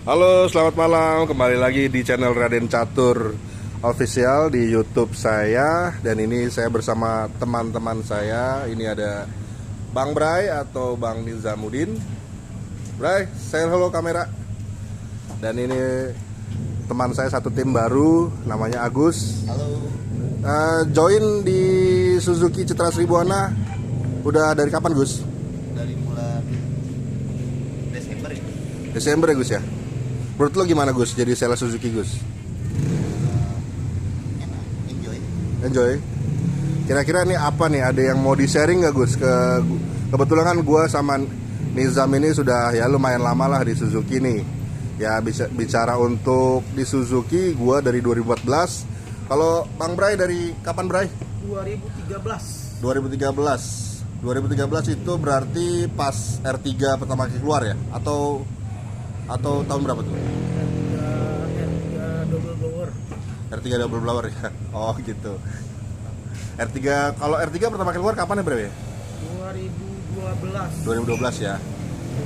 Halo, selamat malam. Kembali lagi di channel Raden Catur Official di YouTube saya. Dan ini saya bersama teman-teman saya. Ini ada Bang Bray atau Bang Nizamuddin. Bray, say hello kamera. Dan ini teman saya satu tim baru, namanya Agus. Halo. Join di Suzuki Citra Seribuana. Udah dari kapan, Gus? Dari bulan Desember ya. Desember ya, Gus ya. Menurut lo gimana, Gus, jadi sales Suzuki, Gus? Enak, Enjoy. Kira-kira nih apa nih? Ada yang mau di-sharing nggak, Gus? Kebetulan kan gue sama Nizam ini sudah ya lumayan lama lah di Suzuki nih. Ya bisa bicara untuk di Suzuki, gue dari 2014. Kalau Bang Bray dari kapan, Bray? 2013. 2013 itu berarti pas R3 pertama kali keluar ya? Atau tahun berapa tuh? R3 double blower. R3 double blower ya. Oh gitu. R3, kalau R3 pertama kali keluar kapan ya, Bro ya? 2012. 2012 ya.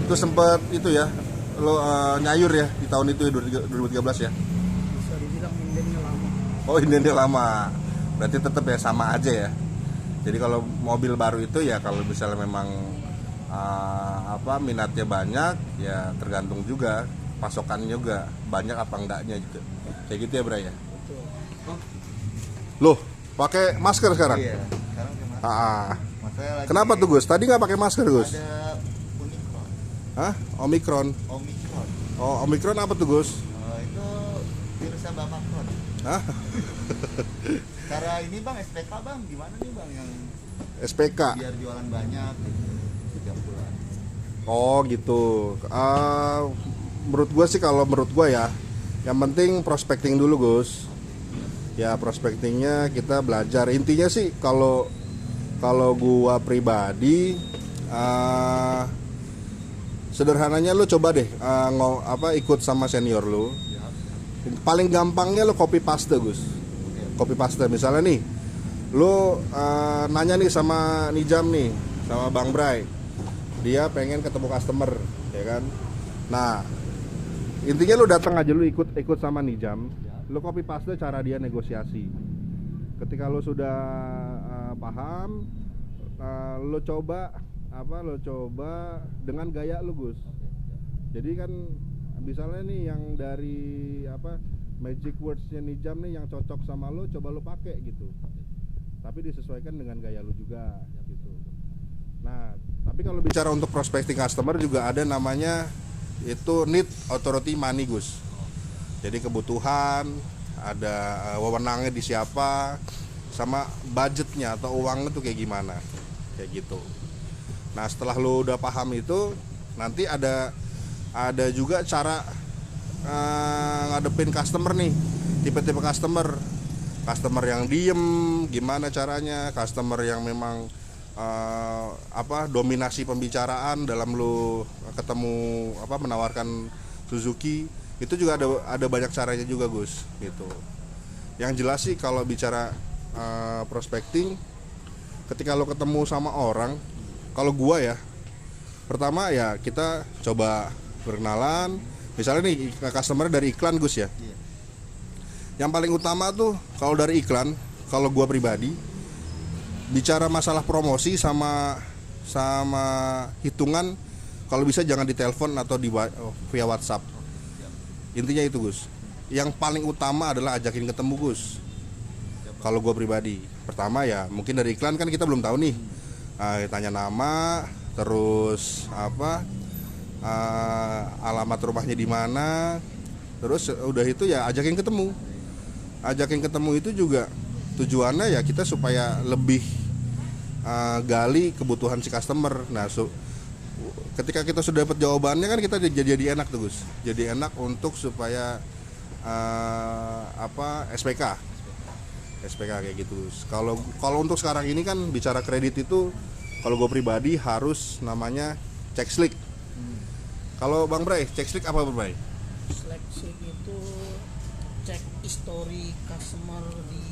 Itu sempet itu ya. Lo nyayur ya di tahun itu ya, 2013 ya. Bisa dibilang indennya lama. Oh, ini lama. Berarti tetap ya sama aja ya. Jadi kalau mobil baru itu ya kalau misalnya memang minatnya banyak ya tergantung juga pasokannya juga banyak apa enggaknya gitu. Kayak gitu ya, Bray ya. Betul. Loh, pakai masker sekarang? Iya. Sekarang gimana? Maksudnya lagi Kenapa tuh, Gus? Tadi nggak pakai masker, Gus? ada Omicron. Hah? Omicron. Omicron. Oh, Omicron apa tuh, Gus? Itu virusnya Bang Macron. Hah? Cara ini Bang, SPK Bang, gimana nih Bang yang SPK. biar jualan banyak setiap bulan? Oh gitu. Menurut gue sih, kalau menurut gue ya, yang penting prospecting dulu, Gus. Ya prospectingnya kita belajar. Intinya sih kalau gue pribadi, sederhananya lu coba deh ikut sama senior lu. Paling gampangnya lu copy paste, Gus. Copy paste. Misalnya nih, lu nanya nih sama Nijam nih, sama Bang Bray. Dia pengen ketemu customer, ya kan? Nah, intinya lu datang aja, lu ikut sama Nijam, lu copy paste cara dia negosiasi. Ketika lu sudah paham, lu coba dengan gaya lu, Gus. Jadi kan misalnya nih yang dari magic words-nya Nijam nih yang cocok sama lu, coba lu pakai gitu. Tapi disesuaikan dengan gaya lu juga gitu. Nah, tapi kalau bicara untuk prospecting customer juga ada namanya itu need authority money, Gus. Jadi kebutuhan, ada wewenangnya di siapa, sama budgetnya atau uangnya tuh kayak gimana, kayak gitu. Nah, setelah lu udah paham itu, nanti ada juga cara ngadepin customer nih, tipe-tipe customer yang diem gimana caranya, customer yang memang dominasi pembicaraan dalam lu ketemu menawarkan Suzuki. Itu juga ada banyak caranya juga, Gus, gitu. Yang jelas sih kalau bicara prospecting, ketika lo ketemu sama orang, kalau gua ya, pertama ya kita coba berkenalan. Misalnya nih customer dari iklan, Gus ya. Iya. Yang paling utama tuh kalau dari iklan, kalau gua pribadi bicara masalah promosi sama hitungan, kalau bisa jangan di telepon atau via WhatsApp. Intinya itu, Gus. Yang paling utama adalah ajakin ketemu, Gus. Kalau gue pribadi, pertama ya mungkin dari iklan kan kita belum tahu nih. Tanya nama, terus alamat rumahnya di mana, terus udah itu ya ajakin ketemu. Ajakin ketemu itu juga tujuannya ya kita supaya lebih gali kebutuhan si customer. Nah, ketika kita sudah dapat jawabannya kan kita jadi enak tuh, Gus. Jadi enak untuk supaya SPK kayak gitu. Kalau untuk sekarang ini kan bicara kredit itu, kalau gue pribadi harus namanya cek slick. Kalau Bang Bray, cek slick apa, Bang Bray? Seleksi itu cek history customer di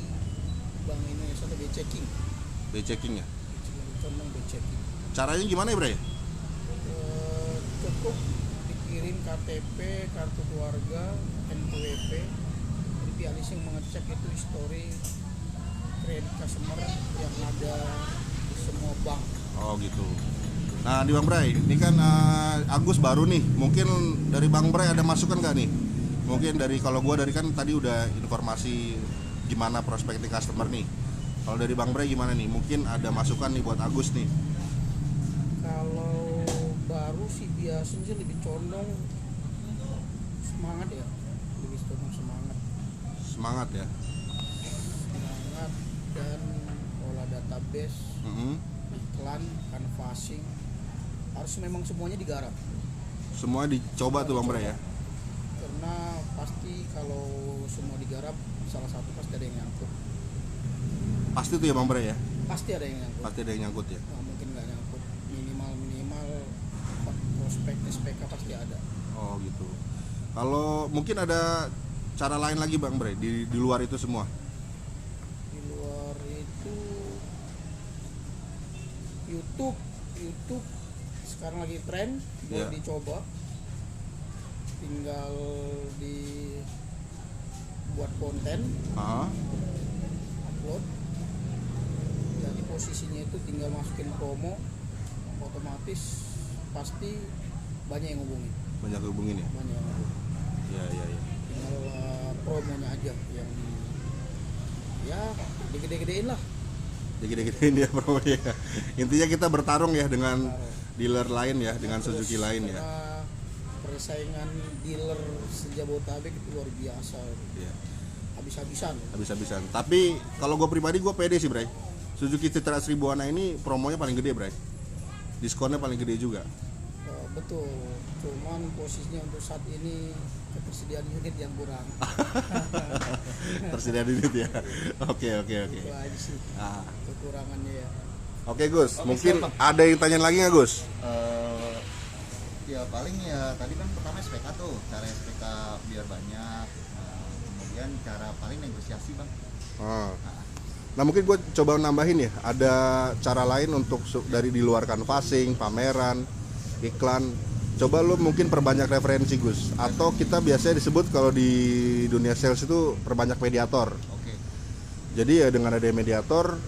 bank ini, ada B-checking. B-checking ya. Contoh B-checking. Caranya gimana ya, Bray? Cukup kirim KTP, kartu keluarga, NPWP. Jadi pihak leasing mengecek itu histori kredit customer yang ada di semua bank. Oh gitu. Nah di Bang Bray, ini kan Agus baru nih. Mungkin dari Bang Bray ada masukan nggak nih? Mungkin kalau gua dari kan tadi udah informasi gimana prospecting customer nih. Kalau dari Bang Bray gimana nih? Mungkin ada masukan nih buat Agus nih. Kalau baru sih biasanya sih lebih condong semangat ya, lebih condong semangat Semangat dan olah database, iklan, canvassing, harus memang semuanya digarap. Semua dicoba tuh Bang Bray ya. Karena pasti kalau semua digarap salah satu pasti ada yang nyangkut. Pasti tuh ya Bang Bray ya. Pasti ada yang nyangkut. Pasti ada yang nyangkut ya. Nggak mungkin nggak nyangkut. Minimal prospek SPK pasti ada. Oh gitu. Kalau mungkin ada cara lain lagi Bang Bray di luar itu semua. Di luar itu YouTube sekarang lagi tren, boleh dicoba. Tinggal dibuat konten, upload. Jadi posisinya itu tinggal masukin promo, otomatis pasti banyak yang hubungin. Banyak hubungin ya. Banyak yang hubungin. Iya. Tinggal promonya aja yang ya digede-gedein lah. Gede-gedein ya bro ya. Intinya kita bertarung ya dengan dealer lain ya, dengan Suzuki lain ya. Persaingan dealer sejabotabek itu luar biasa. Iya. Habis-habisan. Tapi kalau gue pribadi gue pede sih Bray. Suzuki Citra 1000 ini promonya paling gede Bray. Diskonnya paling gede juga. Betul. Cuman posisinya untuk saat ini ketersediaan unit yang kurang. Tersediaan unit ya. Oke. Itu aja sih. Kekurangannya ya. Oke Gus, mungkin siap, ada yang tanya lagi nggak Gus? Ya paling ya tadi kan pertama SPK tuh, cara SPK biar banyak. Kemudian cara paling negosiasi bang. Nah mungkin gue coba nambahin ya, ada cara lain untuk dari di luar canvassing, pameran, iklan. Coba lu mungkin perbanyak referensi Gus. Atau kita biasanya disebut kalau di dunia sales itu perbanyak mediator. Oke. Jadi ya dengan ada mediator,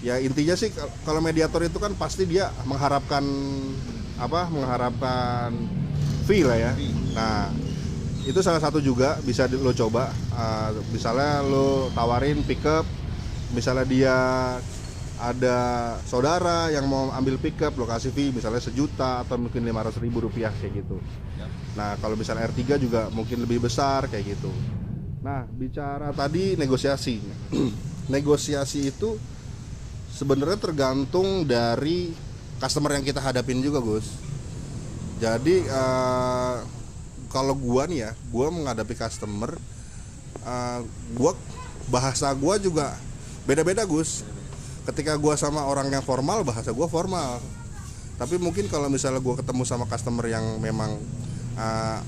ya intinya sih kalau mediator itu kan pasti dia mengharapkan fee lah ya. Nah itu salah satu juga bisa lo coba. Misalnya lo tawarin pickup, misalnya dia ada saudara yang mau ambil pickup, lo kasih fee misalnya 1 juta atau mungkin 500.000 rupiah kayak gitu. Nah kalau misalnya R3 juga mungkin lebih besar kayak gitu. Nah bicara tadi negosiasi. Negosiasi itu sebenarnya tergantung dari customer yang kita hadapin juga Gus. Jadi kalau gua nih ya, gua menghadapi customer, bahasa gua juga beda-beda Gus. Ketika gua sama orang yang formal, bahasa gua formal. Tapi mungkin kalau misalnya gua ketemu sama customer yang memang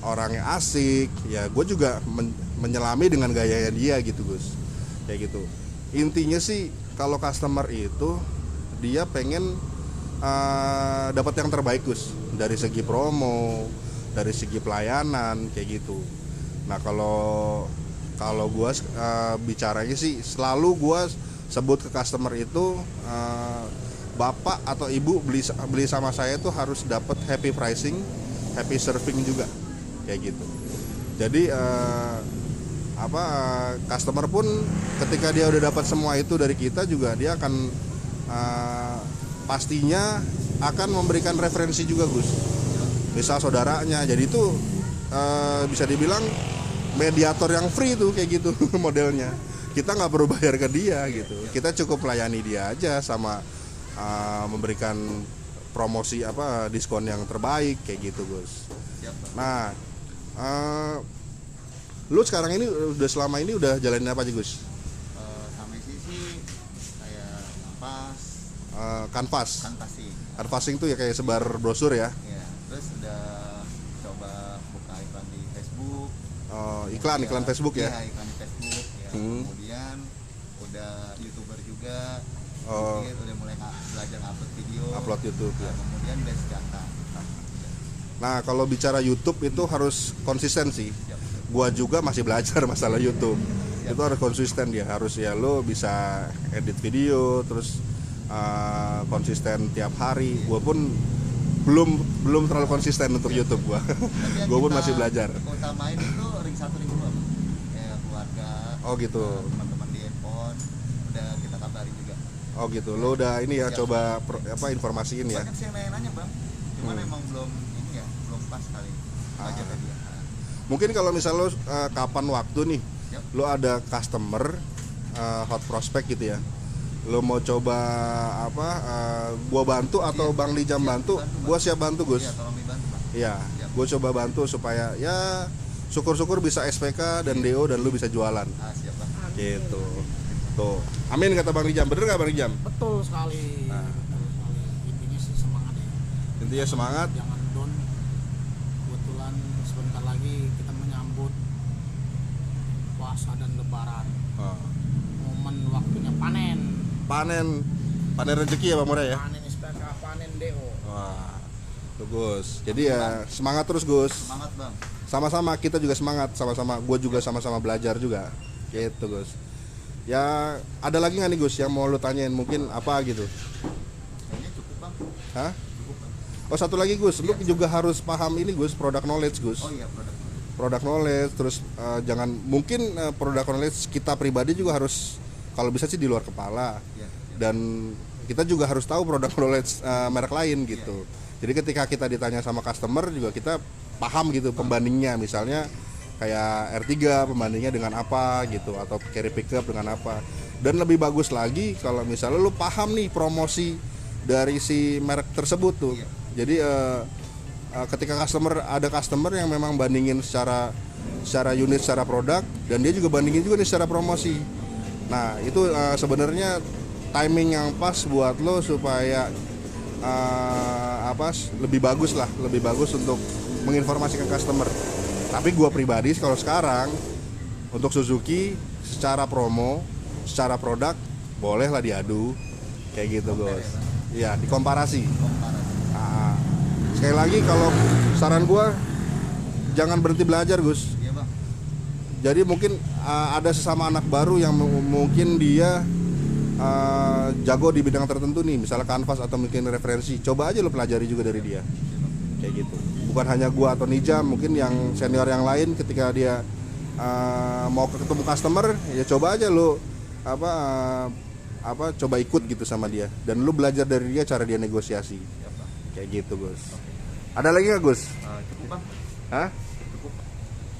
orangnya asik, ya gua juga menyelami dengan gayanya dia gitu Gus. Kayak gitu. Intinya sih kalau customer itu dia pengen dapat yang terbaik Gus, dari segi promo, dari segi pelayanan kayak gitu. Nah kalau gue bicaranya sih selalu gue sebut ke customer itu bapak atau ibu beli sama saya itu harus dapat happy pricing, happy serving juga kayak gitu. Jadi customer pun ketika dia udah dapat semua itu dari kita juga dia akan pastinya akan memberikan referensi juga Gus. Misal saudaranya, jadi itu bisa dibilang mediator yang free tuh kayak gitu modelnya. Kita nggak perlu bayar ke dia gitu. Kita cukup layani dia aja sama memberikan promosi diskon yang terbaik kayak gitu Gus. Nah, lu sekarang ini selama ini udah jalanin apa aja Gus? Sama sih kayak Canvassing tuh ya kayak sebar brosur ya. Iya, terus udah coba buka iklan di Facebook. Iklan Facebook ya. Iya, iklan di Facebook ya. Kemudian udah YouTuber juga. Udah mulai belajar upload video. Upload YouTube ya. Kemudian base data. Nah, kalau bicara YouTube itu harus konsisten sih. Siap. Gua juga masih belajar masalah YouTube. Siap. Itu harus konsisten dia, harus ya lo bisa edit video, terus konsisten tiap hari. Gua pun belum terlalu konsisten untuk YouTube gua. Tapi yang Gua pun kita masih belajar. utamain itu ring 1 ring 2 Bang. Kayak keluarga, Oh gitu. teman-teman di handphone udah kita kabarin juga. Oh gitu. Lo udah ini ya Siap. coba informasiin ya. Banyak sih yang nanya-nanya Bang, cuman Hmm. emang belum ini ya, belum pas kali budget tadi ya. Mungkin kalau misal lo kapan waktu nih, Yap. lo ada customer hot prospect gitu ya, lo mau coba apa? Gua bantu atau Iya, Bang Lijam siap, bantu? bantu, Gua siap bantu Gus. Iya, tolong dibantu Bang. Iya, Siap. gue coba bantu supaya ya syukur-syukur bisa SPK dan DO dan lu bisa jualan. Siap Bang. Gitu. Tuh. Amin kata Bang Lijam. Bener nggak Bang Lijam? Betul sekali. Nah. Betul sekali. Intinya sih semangat ya. Intinya semangat. Jangan down. Kebetulan sebentar lagi kita menyambut puasa dan lebaran. Momen waktunya panen. Panen rezeki ya Bang Mora ya. Panen SPK, panen DO. Wah. Tuh Gus. Jadi ya semangat terus Gus. Semangat Bang. Sama-sama kita juga semangat, sama-sama. Gue juga sama-sama belajar juga. Gitu Gus. Ya ada lagi nggak nih Gus yang mau lu tanyain mungkin apa gitu? Kayaknya cukup Bang. Hah? Cukup Bang. Oh satu lagi Gus, lu juga harus paham ini Gus, product knowledge Gus. Oh iya, Product knowledge, terus jangan mungkin product knowledge kita pribadi juga harus kalau bisa sih di luar kepala. Iya. Dan kita juga harus tahu product knowledge merek lain gitu. Jadi ketika kita ditanya sama customer juga kita paham gitu pembandingnya, misalnya kayak R3 pembandingnya dengan apa gitu, atau carry pickup dengan apa. Dan lebih bagus lagi kalau misalnya lu paham nih promosi dari si merek tersebut tuh. Jadi ketika ada customer yang memang bandingin secara unit, secara produk, dan dia juga bandingin juga nih secara promosi. Nah itu sebenarnya timing yang pas buat lo supaya lebih bagus untuk menginformasikan customer. Tapi gua pribadi kalau sekarang untuk Suzuki secara promo, secara produk bolehlah diadu kayak gitu Gus. Iya, dikomparasi. Sekali lagi kalau saran gua jangan berhenti belajar Gus. Iya Bang. Jadi mungkin ada sesama anak baru yang mungkin dia jago di bidang tertentu nih, misalnya kanvas atau mungkin referensi, coba aja lo pelajari juga dari dia kayak gitu. Bukan hanya gua atau Nijam, mungkin yang senior yang lain ketika dia mau ketemu customer ya coba aja lo coba ikut gitu sama dia dan lu belajar dari dia cara dia negosiasi. Siap Bang. Kayak gitu Gus. Ada lagi nggak Gus? Cukup Bang. Hah? Cukup.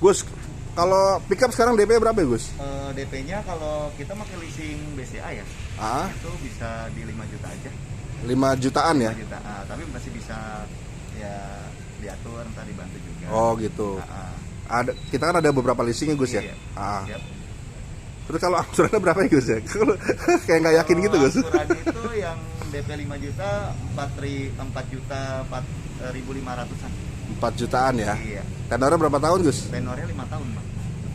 Gus, kalau pickup sekarang DP berapa ya Gus? DP-nya kalau kita pakai leasing BCA ya, itu bisa di 5 juta aja. 5 jutaan ya? 5 juta, tapi masih bisa ya diatur, ntar dibantu juga. Oh gitu. Kita kan ada beberapa leasing ya Gus ya? Iya. Siap. Terus kalau angsurannya berapa ya Gus ya? Kayak nggak yakin gitu Gus. Angsuran itu yang DP 5 juta 4 juta 4.500-an. 4 jutaan ya? Iya. Tenornya berapa tahun Gus? Tenornya 5 tahun Bang.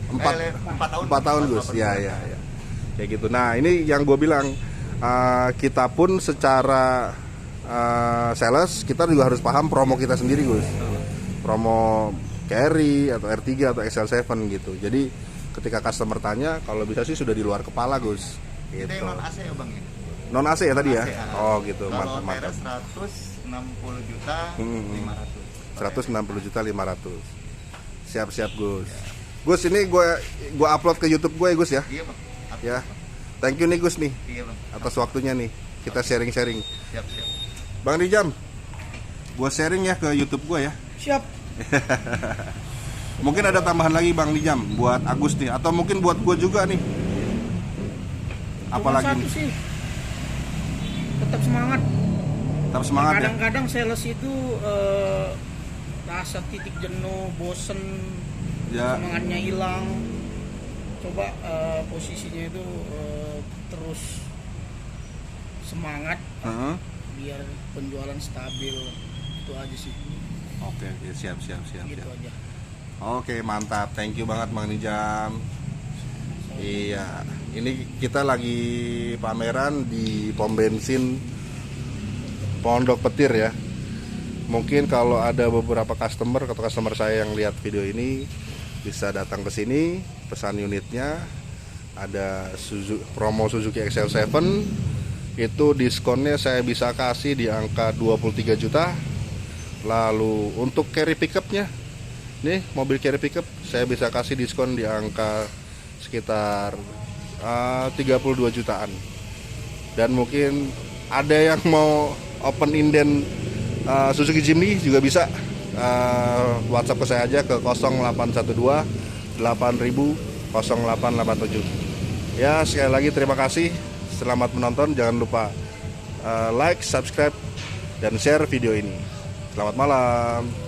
4 tahun Gus. Ya. Kayak gitu. Nah ini yang gue bilang, kita pun secara sales kita juga harus paham promo kita sendiri Gus. Promo carry atau R3 atau XL7 gitu. Jadi ketika customer tanya, kalau bisa sih sudah di luar kepala Gus. Itu Gitu. yang non AC ya Bang ya? Non AC ya tadi ya? AC, Oh gitu, Kalau mantap. teres 160 juta 500. 160 juta 500. Siap Gus. Gus ini gue upload ke YouTube gue ya Gus ya. Iya Bang. Ya. Thank you nih Gus nih Iya Bang. atas waktunya nih. Kita sharing-sharing. Siap. Bang Rijam, gue sharing ya ke YouTube gue ya. Siap. Mungkin ada tambahan lagi Bang Rijam buat Agus nih, atau mungkin buat gue juga nih. Apalagi Cuma satu sih, tetap semangat. tetap semangat ya. Kadang-kadang sales itu rasa titik jenuh, bosen, Ya. semangatnya hilang. Coba posisinya itu terus semangat Heeh. biar penjualan stabil. Itu aja sih. Oke, siap. Gitu aja. Oke, mantap. Thank you banget Bang Rijam. Iya, ini kita lagi pameran di pom bensin Pondok Petir ya. Mungkin kalau ada beberapa customer atau customer saya yang lihat video ini bisa datang ke sini, pesan unitnya. Ada promo Suzuki XL7, itu diskonnya saya bisa kasih di angka 23 juta. Lalu untuk carry pickupnya, nih mobil carry pickup saya bisa kasih diskon di angka sekitar 32 jutaan. Dan mungkin ada yang mau open inden Suzuki Jimny juga bisa, WhatsApp ke saya aja ke 0812 8000 0887. Ya, sekali lagi terima kasih, selamat menonton, jangan lupa like, subscribe, dan share video ini. Selamat malam.